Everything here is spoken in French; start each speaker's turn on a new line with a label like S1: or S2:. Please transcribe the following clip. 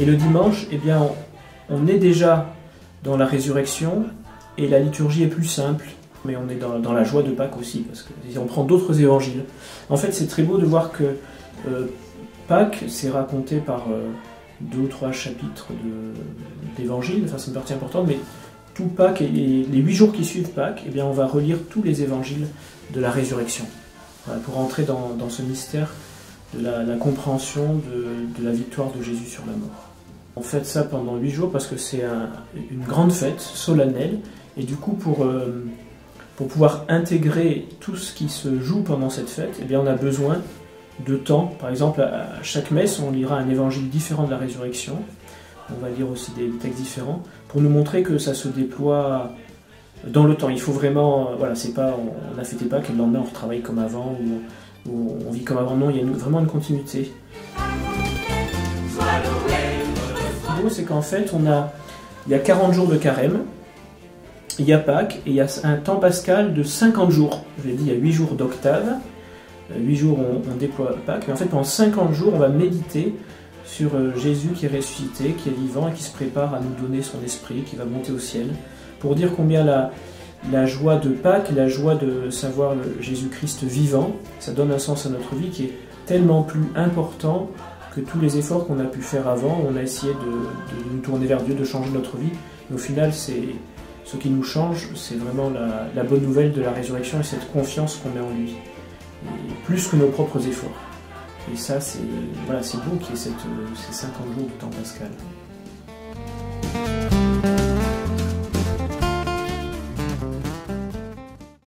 S1: Et le dimanche, eh bien, on est déjà dans la résurrection et la liturgie est plus simple. Mais on est dans la joie de Pâques aussi, parce que si on prend d'autres évangiles. En fait, c'est très beau de voir que Pâques, c'est raconté par 2 ou 3 chapitres d'évangiles, enfin c'est une partie importante, mais tout Pâques et les 8 jours qui suivent Pâques, eh bien, on va relire tous les évangiles de la résurrection, voilà, pour entrer dans ce mystère de la compréhension de la victoire de Jésus sur la mort. On fête ça pendant 8 jours parce que c'est une grande fête solennelle, et du coup pour pouvoir intégrer tout ce qui se joue pendant cette fête, eh bien on a besoin de temps. Par exemple, à chaque messe, on lira un évangile différent de la résurrection. On va lire aussi des textes différents pour nous montrer que ça se déploie dans le temps. Il faut vraiment, voilà, c'est pas on a fêté Pâques et le lendemain on retravaille comme avant ou on vit comme avant. Non, il y a vraiment une continuité. Ce qui est beau, c'est qu'en fait, il y a 40 jours de carême. Il y a Pâques et il y a un temps pascal de 50 jours. Je l'ai dit, il y a 8 jours d'octave. 8 jours, on déploie Pâques. Mais en fait, pendant 50 jours, on va méditer sur Jésus qui est ressuscité, qui est vivant et qui se prépare à nous donner son esprit, qui va monter au ciel. Pour dire combien la joie de Pâques, la joie de savoir Jésus-Christ vivant, ça donne un sens à notre vie qui est tellement plus important que tous les efforts qu'on a pu faire avant. On a essayé de nous tourner vers Dieu, de changer notre vie. Mais au final, ce qui nous change, c'est vraiment la bonne nouvelle de la résurrection et cette confiance qu'on met en lui. Et plus que nos propres efforts. Et ça, c'est beau qu'il y ait ces 50 jours de temps pascal.